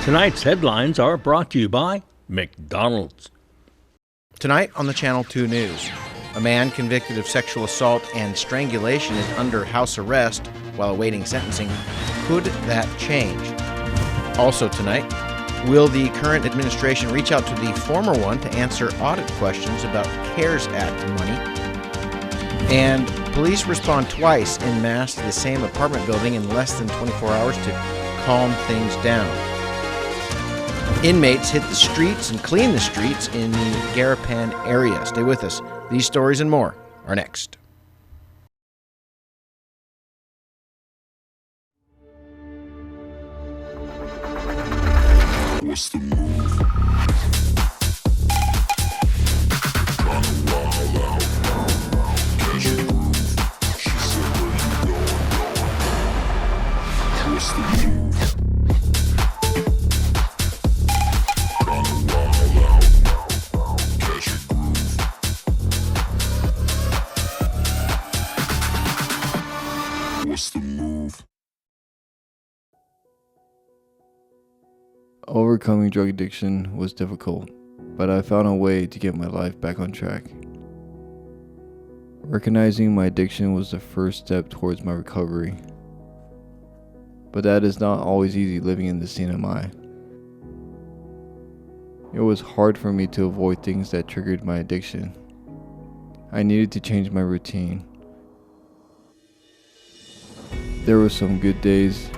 Tonight's headlines are brought to you by McDonald's. Tonight on the Channel 2 News, a man convicted of sexual assault and strangulation is under house arrest while awaiting sentencing. Could that change? Also tonight, will the current administration reach out to the former one to answer audit questions about CARES Act money? And police respond twice en masse to the same apartment building in less than 24 hours to calm things down. Inmates hit the streets and clean the streets in the Garapan area. Stay with us. These stories and more are next. What's the move? Kinda wild out. Catch a groove. She said, where you going? What's the move? Kinda wild out. Catch a groove. What's the move? Overcoming drug addiction was difficult, but I found a way to get my life back on track. Recognizing my addiction was the first step towards my recovery. But that is not always easy living in the CNMI. It was hard for me to avoid things that triggered my addiction. I needed to change my routine. There were some good days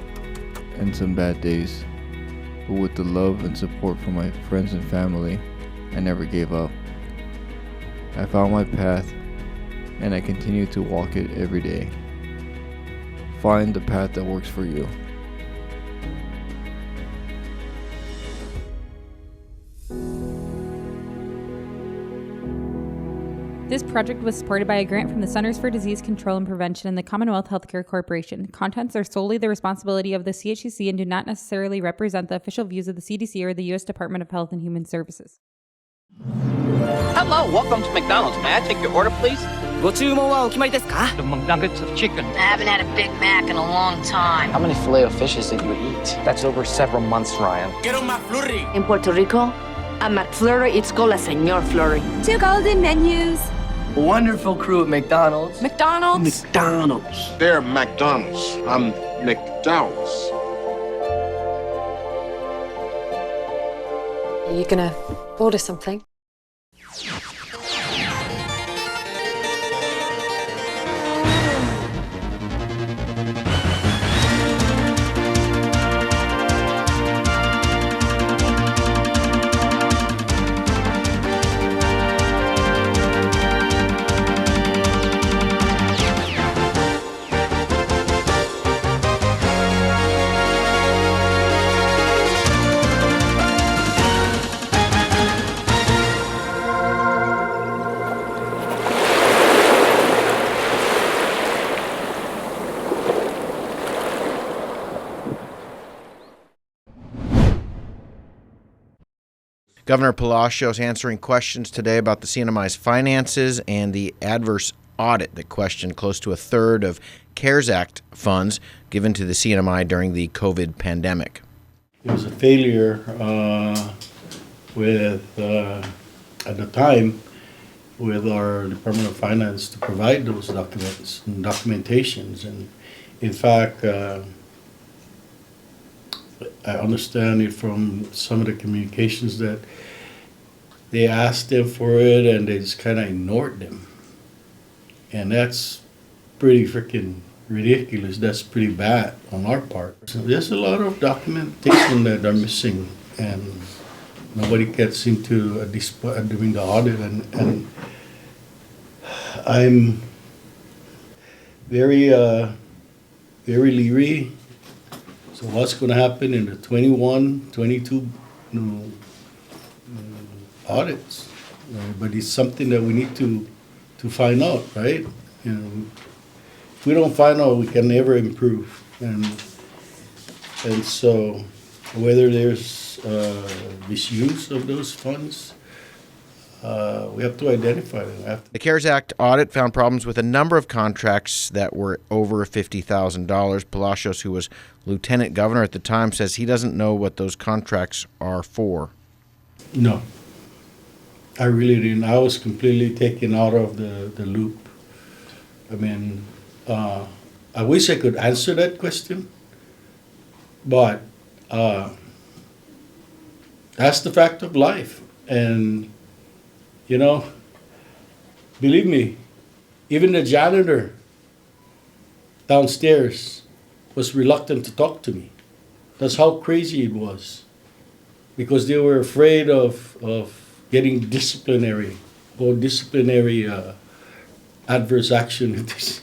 and some bad days. But with the love and support from my friends and family, I never gave up. I found my path, and I continue to walk it every day. Find the path that works for you. This project was supported by a grant from the Centers for Disease Control and Prevention and the Commonwealth Healthcare Corporation. Contents are solely the responsibility of the CHCC and do not necessarily represent the official views of the CDC or the U.S. Department of Health and Human Services. Hello, welcome to McDonald's. May I take your order, please? ご注文はお決まりですか? The McNuggets of chicken. I haven't had a Big Mac in a long time. How many filet-o-fishes did you eat? That's over several months, Ryan. Quiero un McFlurry. In Puerto Rico, a McFlurry, it's called a Señor Flurry. 2 golden menus. A wonderful crew at McDonald's. McDonald's. McDonald's. They're McDonald's. I'm McDowell's. Are you gonna order something? Governor Palacios answering questions today about the CNMI's finances and the adverse audit that questioned close to a third of CARES Act funds given to the CNMI during the COVID pandemic. It was a failure at the time, with our Department of Finance to provide those documents and documentations. And in fact, I understand it from some of the communications that they asked them for it and they just kind of ignored them. And that's pretty freaking ridiculous. That's pretty bad on our part. So there's a lot of documentation that are missing and nobody gets into doing the audit. And I'm very leery. So what's going to happen in the 21, 22 audits? But it's something that we need to find out, right? You know, if we don't find out, we can never improve. And so whether there's misuse of those funds, we have to identify them. The CARES Act audit found problems with a number of contracts that were over $50,000. Palacios, who was lieutenant governor at the time, says he doesn't know what those contracts are for. No, I really didn't. I was completely taken out of the loop. I mean, I wish I could answer that question, but that's the fact of life. And, you know, believe me, even the janitor downstairs was reluctant to talk to me. That's how crazy it was. Because they were afraid of getting disciplinary adverse action if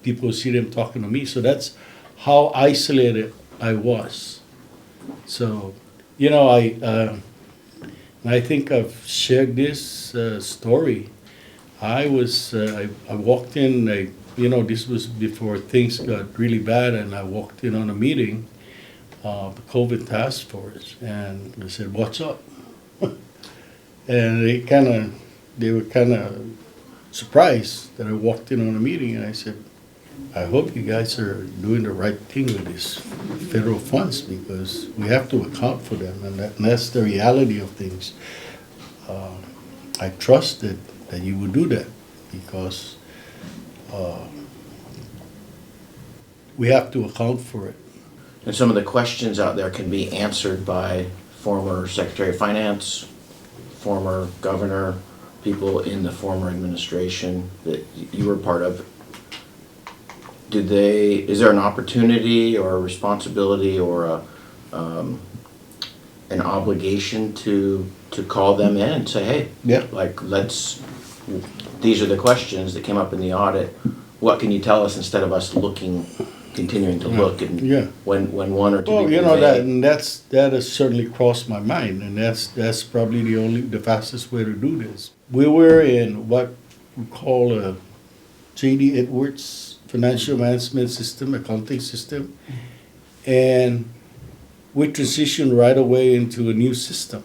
people see them talking to me. So that's how isolated I was. So, you know, I think I've shared this story. I walked in, this was before things got really bad, and I walked in on a meeting, the COVID task force, and they said, "What's up?" And they were kind of surprised that I walked in on a meeting, and I said, "I hope you guys are doing the right thing with these federal funds, because we have to account for them, and that's the reality of things. I trust that you would do that, because we have to account for it." And some of the questions out there can be answered by former Secretary of Finance, former governor, people in the former administration that you were part of. Is there an opportunity or a responsibility or an obligation to call them in and say, hey, yeah, these are the questions that came up in the audit. What can you tell us, instead of us continuing to look, and when one or two people that has certainly crossed my mind, and that's probably the fastest way to do this. We were in what we call a J.D. Edwards financial management system, accounting system, and we transitioned right away into a new system.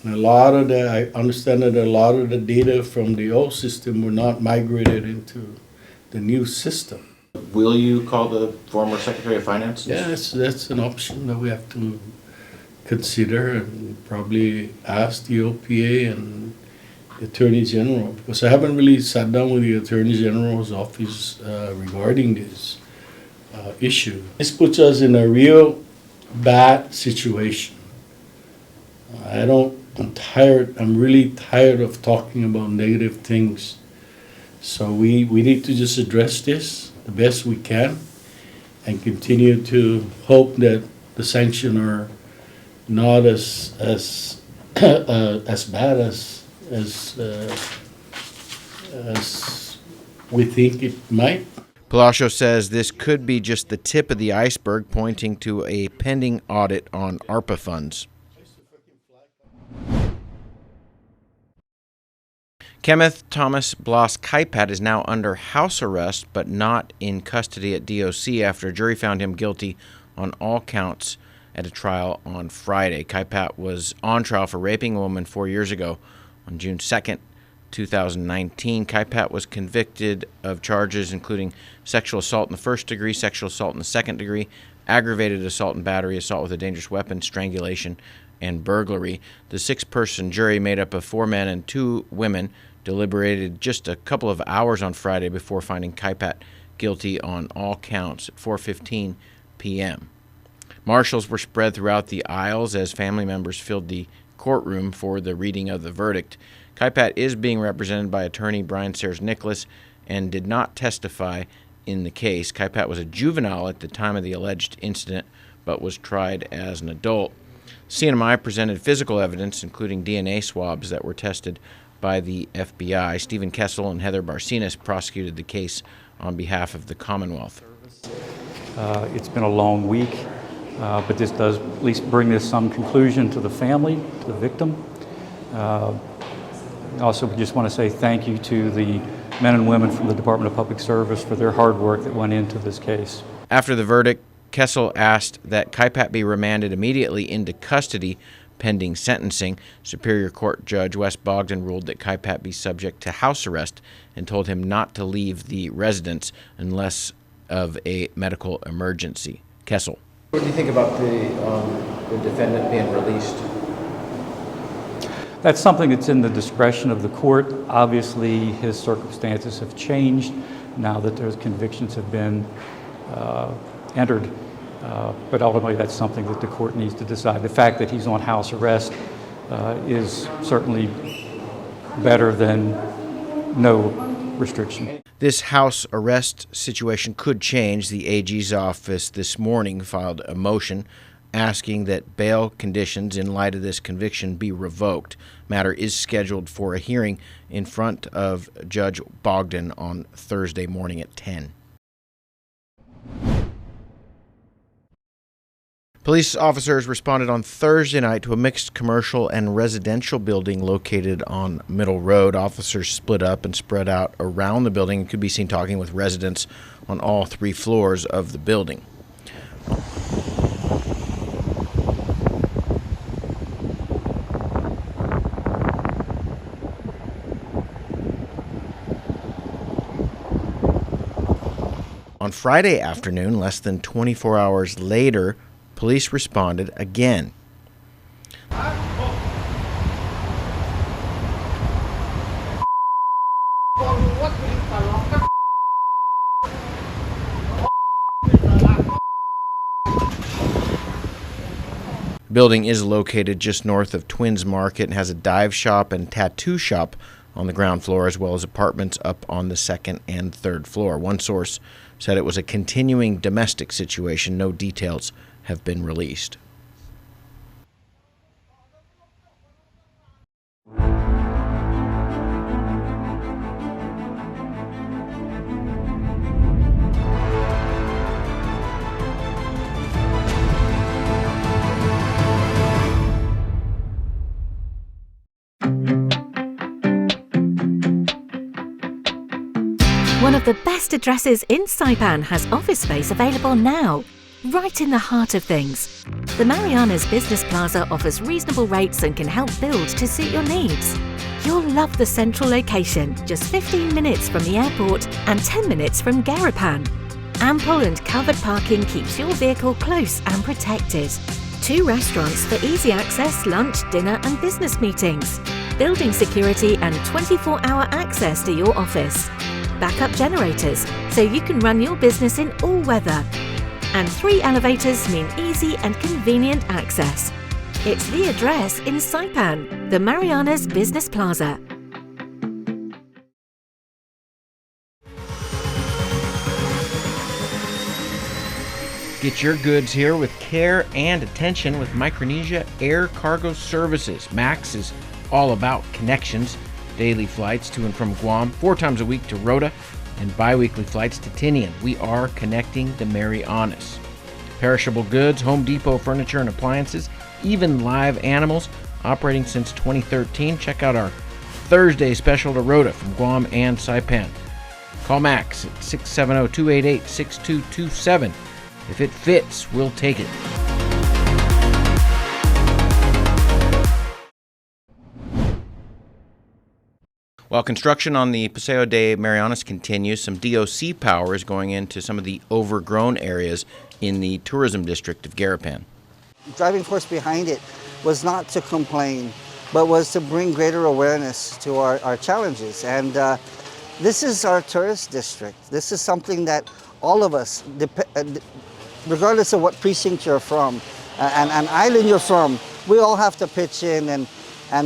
And I understand that a lot of the data from the old system were not migrated into the new system. Will you call the former Secretary of Finance? Yeah, that's an option that we have to consider, and probably ask the OPA and the Attorney General, because I haven't really sat down with the Attorney General's office regarding this issue. This puts us in a real bad situation. I'm tired. I'm really tired of talking about negative things. So we need to just address this the best we can, and continue to hope that the sanctions are not as bad as we think it might. Palacios says this could be just the tip of the iceberg, pointing to a pending audit on ARPA funds. Kenneth Thomas Blas Kaipat is now under house arrest, but not in custody at DOC after a jury found him guilty on all counts at a trial on Friday. Kaipat was on trial for raping a woman 4 years ago. On June 2nd, 2019, Kaipat was convicted of charges including sexual assault in the first degree, sexual assault in the second degree, aggravated assault and battery, assault with a dangerous weapon, strangulation, and burglary. The 6-person jury, made up of 4 men and 2 women, deliberated just a couple of hours on Friday before finding Kaipat guilty on all counts at 4:15 p.m. Marshals were spread throughout the aisles as family members filled the courtroom for the reading of the verdict. Kaipat is being represented by attorney Brian Sayers Nicholas and did not testify in the case. Kaipat was a juvenile at the time of the alleged incident, but was tried as an adult. CNMI presented physical evidence, including DNA swabs that were tested by the FBI. Stephen Kessel and Heather Barcinas prosecuted the case on behalf of the Commonwealth. It's been a long week, but this does at least bring this some conclusion to the family, to the victim. I also just want to say thank you to the men and women from the Department of Public Service for their hard work that went into this case. After the verdict, Kessel asked that Kaipat be remanded immediately into custody, pending sentencing. Superior Court Judge Wes Bogdan ruled that Kaipat be subject to house arrest and told him not to leave the residence unless of a medical emergency. Kessel. What do you think about the defendant being released? That's something that's in the discretion of the court. Obviously, his circumstances have changed now that those convictions have been entered. But ultimately, that's something that the court needs to decide. The fact that he's on house arrest is certainly better than no restriction. This house arrest situation could change. The AG's office this morning filed a motion asking that bail conditions in light of this conviction be revoked. Matter is scheduled for a hearing in front of Judge Bogdan on Thursday morning at 10. Police officers responded on Thursday night to a mixed commercial and residential building located on Middle Road. Officers split up and spread out around the building and could be seen talking with residents on all 3 floors of the building. On Friday afternoon, less than 24 hours later, police responded again. The building is located just north of Twins Market and has a dive shop and tattoo shop on the ground floor, as well as apartments up on the 2nd and 3rd floor. One source said it was a continuing domestic situation. No details have been released. One of the best addresses in Saipan has office space available now, right in the heart of things. The Mariana's Business Plaza offers reasonable rates and can help build to suit your needs. You'll love the central location, just 15 minutes from the airport and 10 minutes from Garapan. Ample and covered parking keeps your vehicle close and protected. 2 restaurants for easy access, lunch, dinner and business meetings. Building security and 24-hour access to your office. Backup generators, so you can run your business in all weather. And 3 elevators mean easy and convenient access. It's the address in Saipan, the Mariana's Business Plaza. Get your goods here with care and attention with Micronesia Air Cargo Services. MAX is all about connections. Daily flights to and from Guam, 4 times a week to Rota, and bi-weekly flights to Tinian. We are connecting the Marianas. Perishable goods, Home Depot furniture and appliances, even live animals, operating since 2013. Check out our Thursday special to Rota from Guam and Saipan. Call Max at 670-288-6227. If it fits, we'll take it. While construction on the Paseo de Marianas continues, some DOC power is going into some of the overgrown areas in the tourism district of Garapan. The driving force behind it was not to complain, but was to bring greater awareness to our challenges. And this is our tourist district. This is something that all of us, regardless of what precinct you're from and island you're from, we all have to pitch in and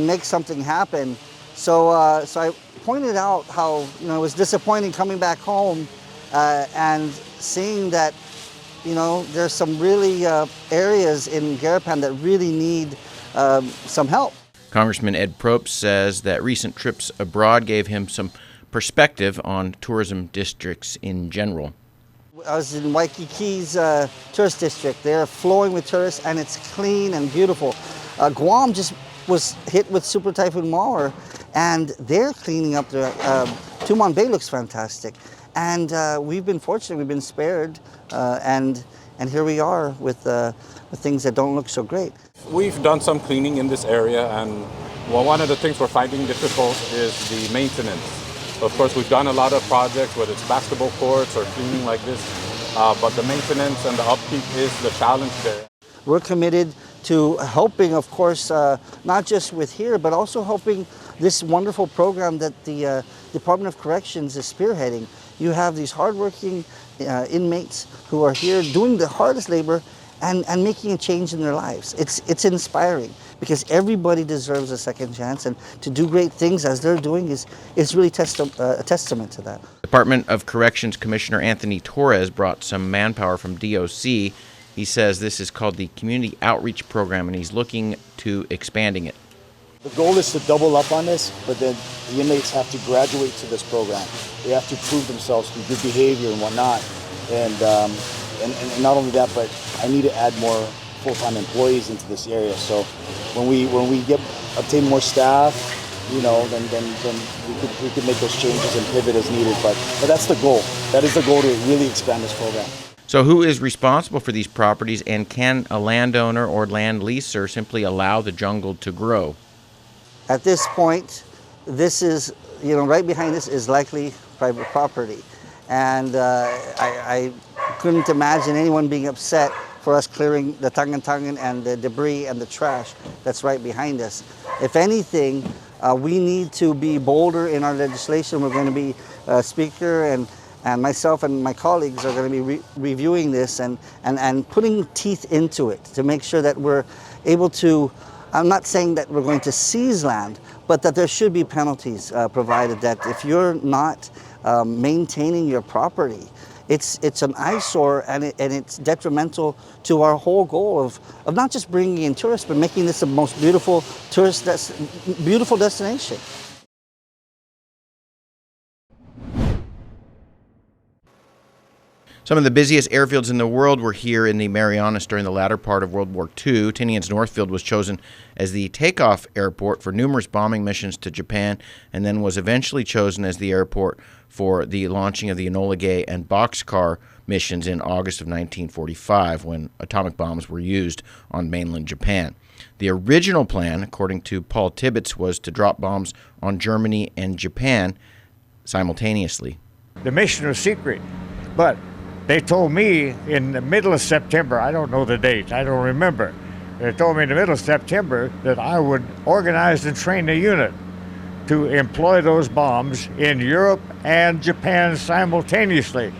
make something happen. So I pointed out how it was disappointing coming back home and seeing that there's some really areas in Garapan that really need some help. Congressman Ed Probst says that recent trips abroad gave him some perspective on tourism districts in general. I was in Waikiki's tourist district. They're flowing with tourists and it's clean and beautiful. Guam just was hit with Super Typhoon Mauer, and they're cleaning up their Tumon Bay looks fantastic. And we've been fortunate, we've been spared, and here we are with the things that don't look so great. We've done some cleaning in this area, and one of the things we're finding difficult is the maintenance. Of course, we've done a lot of projects, whether it's basketball courts or cleaning like this, but the maintenance and the upkeep is the challenge there. We're committed to helping, of course, not just with here, but also helping this wonderful program that the Department of Corrections is spearheading. You have these hardworking inmates who are here doing the hardest labor and making a change in their lives. It's inspiring because everybody deserves a second chance, and to do great things as they're doing is really a testament to that. Department of Corrections Commissioner Anthony Torres brought some manpower from DOC. He says this is called the Community Outreach Program, and he's looking to expanding it. The goal is to double up on this, but then the inmates have to graduate to this program. They have to prove themselves through good behavior and whatnot. And not only that, but I need to add more full-time employees into this area. So when we obtain more staff, you know, then we could make those changes and pivot as needed. But that's the goal. That is the goal, to really expand this program. So who is responsible for these properties, and can a landowner or land leaser simply allow the jungle to grow? At this point, this is, you know, right behind this is likely private property. And I couldn't imagine anyone being upset for us clearing the tangan-tangan and the debris and the trash that's right behind us. If anything, we need to be bolder in our legislation. We're going to be Speaker and myself and my colleagues are going to be reviewing this and putting teeth into it to make sure that we're able to, I'm not saying that we're going to seize land, but that there should be penalties provided, that if you're not maintaining your property, it's an eyesore and it's detrimental to our whole goal of not just bringing in tourists, but making this the most beautiful beautiful destination. Some of the busiest airfields in the world were here in the Marianas during the latter part of World War II. Tinian's Northfield was chosen as the takeoff airport for numerous bombing missions to Japan, and then was eventually chosen as the airport for the launching of the Enola Gay and Boxcar missions in August of 1945, when atomic bombs were used on mainland Japan. The original plan, according to Paul Tibbets, was to drop bombs on Germany and Japan simultaneously. The mission was secret, but they told me in the middle of September, I don't know the date, I don't remember. They told me in the middle of September that I would organize and train a unit to employ those bombs in Europe and Japan simultaneously.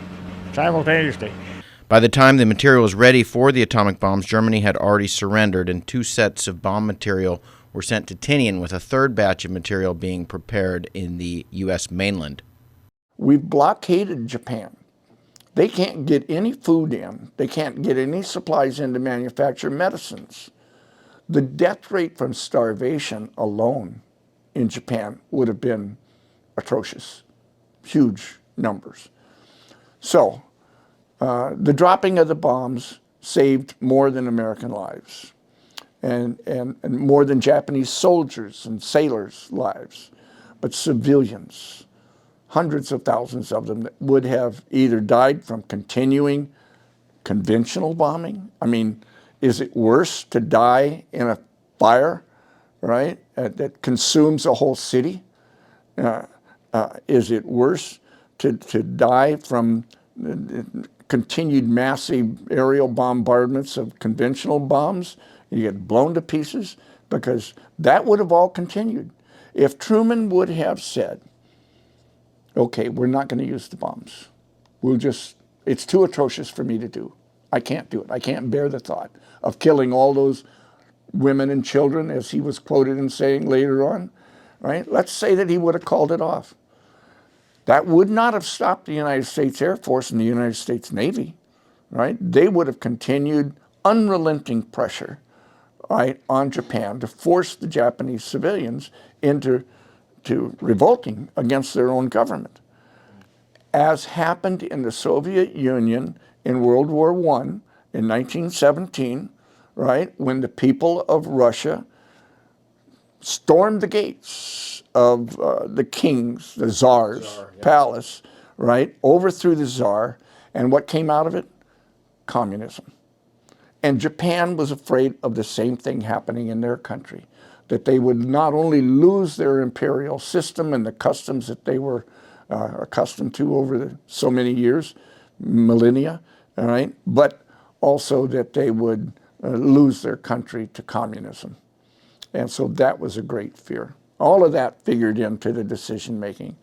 By the time the material was ready for the atomic bombs, Germany had already surrendered, and 2 sets of bomb material were sent to Tinian, with a 3rd batch of material being prepared in the U.S. mainland. We've blockaded Japan. They can't get any food in. They can't get any supplies in to manufacture medicines. The death rate from starvation alone in Japan would have been atrocious, huge numbers. So the dropping of the bombs saved more than American lives and more than Japanese soldiers and sailors' lives, but civilians. Hundreds of thousands of them that would have either died from continuing conventional bombing. I mean, is it worse to die in a fire, right, that consumes a whole city? Is it worse to die from continued massive aerial bombardments of conventional bombs? You get blown to pieces, because that would have all continued. If Truman would have said, okay, we're not going to use the bombs. It's too atrocious for me to do. I can't do it. I can't bear the thought of killing all those women and children, as he was quoted in saying later on, right? Let's say that he would have called it off. That would not have stopped the United States Air Force and the United States Navy, right? They would have continued unrelenting pressure, right, on Japan to force the Japanese civilians into revolting against their own government, as happened in the Soviet Union in World War I in 1917, right, when the people of Russia stormed the gates of the king's, the czar's palace, right, overthrew the czar, and what came out of it? Communism. And Japan was afraid of the same thing happening in their country, that they would not only lose their imperial system and the customs that they were accustomed to over so many years, millennia, all right, but also that they would lose their country to communism. And so that was a great fear. All of that figured into the decision making.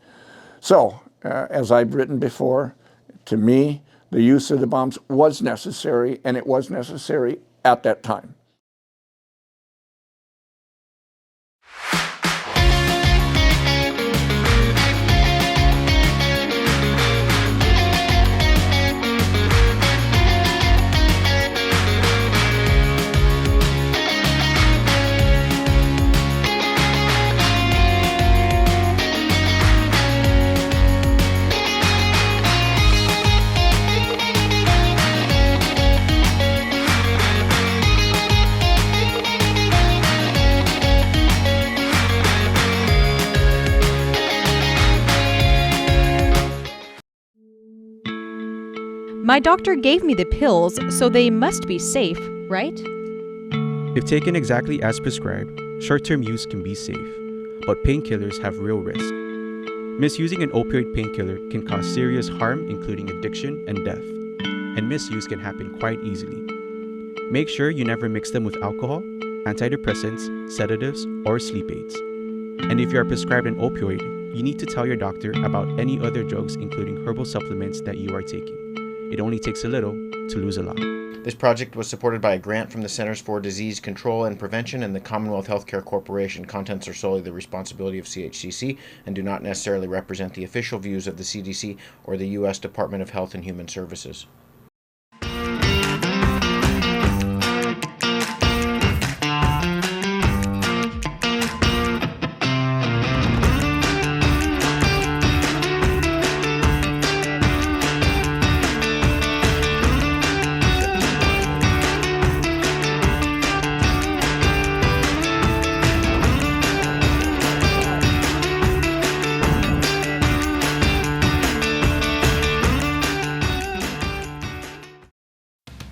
So, as I've written before, to me, the use of the bombs was necessary, and it was necessary at that time. My doctor gave me the pills, so they must be safe, right? If taken exactly as prescribed, short-term use can be safe, but painkillers have real risk. Misusing an opioid painkiller can cause serious harm, including addiction and death, and misuse can happen quite easily. Make sure you never mix them with alcohol, antidepressants, sedatives, or sleep aids. And if you are prescribed an opioid, you need to tell your doctor about any other drugs, including herbal supplements that you are taking. It only takes a little to lose a lot. This project was supported by a grant from the Centers for Disease Control and Prevention and the Commonwealth Healthcare Corporation. Contents are solely the responsibility of CHCC and do not necessarily represent the official views of the CDC or the U.S. Department of Health and Human Services.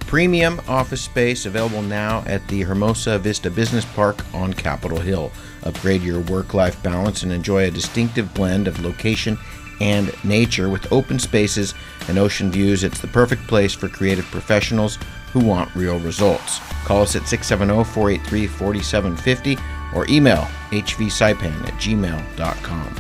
Premium office space available now at the Hermosa Vista Business Park on Capitol Hill. Upgrade your work-life balance and enjoy a distinctive blend of location and nature with open spaces and ocean views. It's the perfect place for creative professionals who want real results. Call us at 670-483-4750 or email hvsaipan@gmail.com.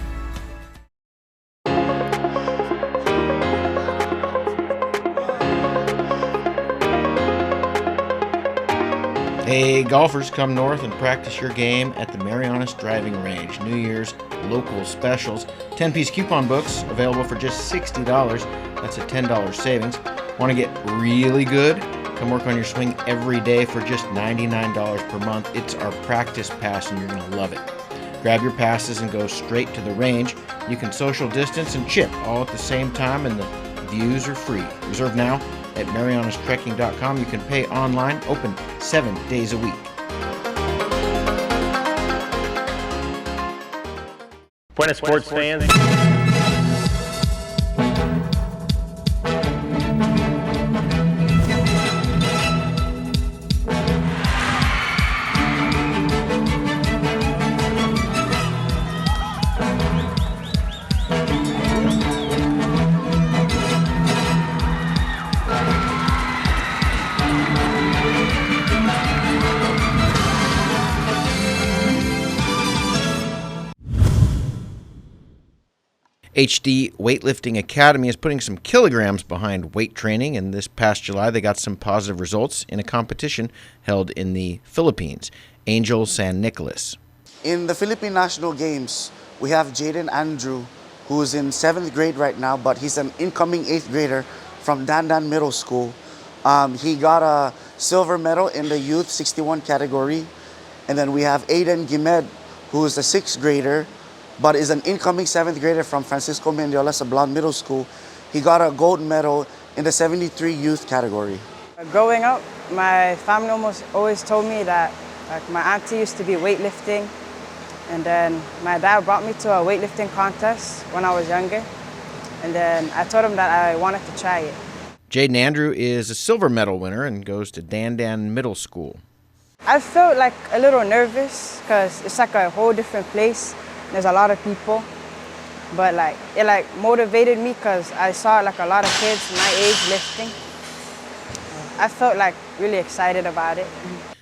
Hey, golfers, come north and practice your game at the Marianas Driving Range. New Year's local specials. 10-piece coupon books available for just $60. That's a $10 savings. Want to get really good? Come work on your swing every day for just $99 per month. It's our practice pass and you're going to love it. Grab your passes and go straight to the range. You can social distance and chip all at the same time, and the views are free. Reserve now at marianastrekking.com. You can pay online, open 7 days a week. Buenas sports fans. HD Weightlifting Academy is putting some kilograms behind weight training, and this past July they got some positive results in a competition held in the Philippines, Angel San Nicolas. In the Philippine National Games, we have Jaden Andrew, who's in 7th grade right now, but he's an incoming 8th grader from Dandan Middle School. He got a silver medal in the Youth 61 category. And then we have Aiden Gimed, who is a 6th grader, but is an incoming 7th grader from Francisco Mendiola Sablan Middle School. He got a gold medal in the 73 youth category. Growing up, my family always told me that my auntie used to be weightlifting, and then my dad brought me to a weightlifting contest when I was younger, and then I told him that I wanted to try it. Jaden Andrew is a silver medal winner and goes to Dan Middle School. I felt like a little nervous because it's like a whole different place. There's a lot of people, but it motivated me because I saw like a lot of kids my age lifting. I felt like really excited about it.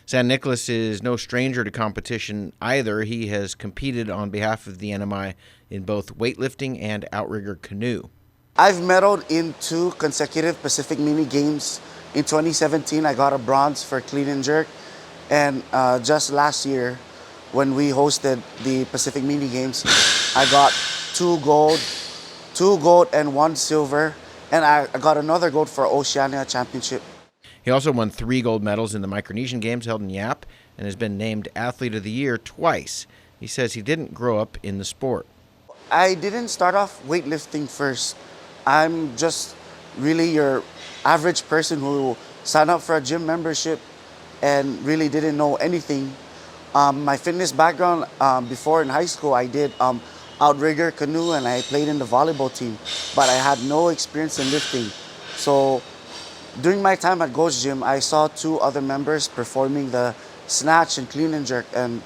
San Nicolas is no stranger to competition either. He has competed on behalf of the NMI in both weightlifting and outrigger canoe. I've medaled in 2 consecutive Pacific Mini Games. In 2017, I got a bronze for clean and jerk. And just last year, when we hosted the Pacific Mini Games, I got 2 gold and 1 silver. And I got another gold for Oceania Championship. He also won 3 gold medals in the Micronesian Games held in Yap and has been named Athlete of the Year twice. He says he didn't grow up in the sport. I didn't start off weightlifting first. I'm just really your average person who signed up for a gym membership and really didn't know anything. My fitness background before in high school, I did outrigger canoe and I played in the volleyball team, but I had no experience in lifting. So during my time at Ghost Gym, I saw 2 other members performing the snatch and clean and jerk, and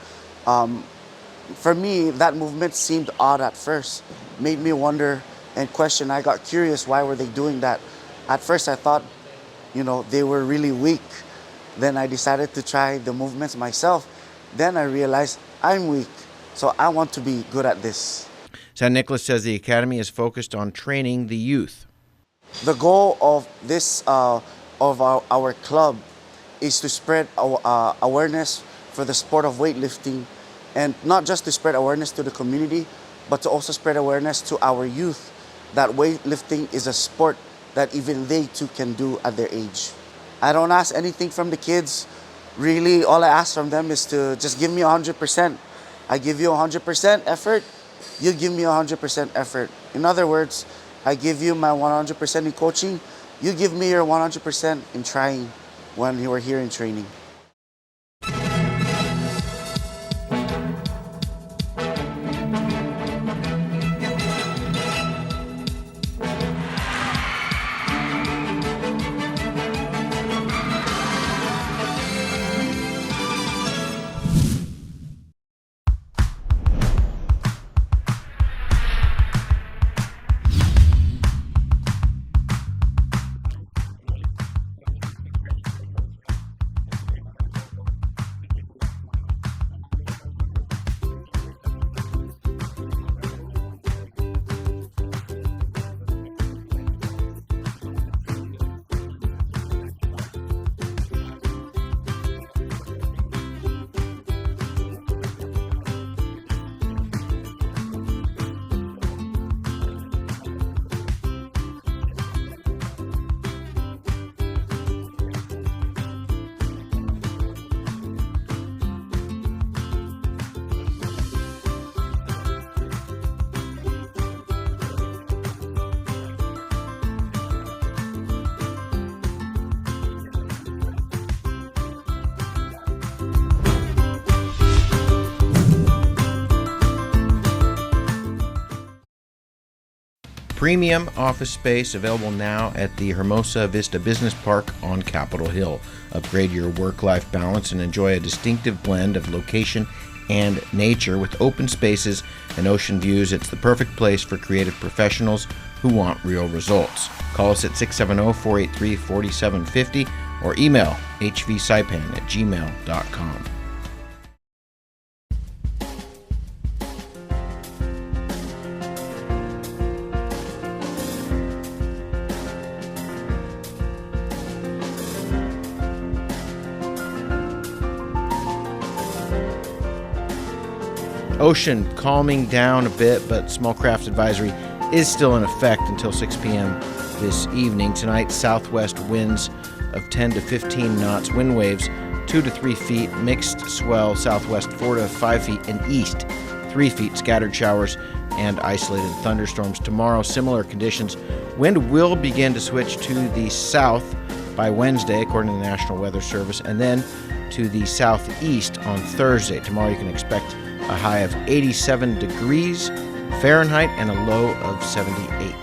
for me, that movement seemed odd at first. Made me wonder and question. I got curious, why were they doing that? At first I thought, they were really weak. Then I decided to try the movements myself. Then I realized I'm weak, so I want to be good at this. San Nicolas says the academy is focused on training the youth. The goal of this, of our club, is to spread awareness for the sport of weightlifting, and not just to spread awareness to the community, but to also spread awareness to our youth that weightlifting is a sport that even they too can do at their age. I don't ask anything from the kids. Really, all I ask from them is to just give me 100%. I give you 100% effort, you give me 100% effort. In other words, I give you my 100% in coaching, you give me your 100% in trying when you are here in training. Premium office space available now at the Hermosa Vista Business Park on Capitol Hill. Upgrade your work-life balance and enjoy a distinctive blend of location and nature with open spaces and ocean views. It's the perfect place for creative professionals who want real results. Call us at 670-483-4750 or email hvsaipan@gmail.com. Ocean calming down a bit, but small craft advisory is still in effect until 6 p.m. this evening. Tonight, southwest winds of 10 to 15 knots, wind waves 2 to 3 feet, mixed swell southwest 4 to 5 feet, and east 3 feet, scattered showers and isolated thunderstorms. Tomorrow, similar conditions. Wind will begin to switch to the south by Wednesday, according to the National Weather Service, and then to the southeast on Thursday. Tomorrow, you can expect a high of 87 degrees Fahrenheit and a low of 78.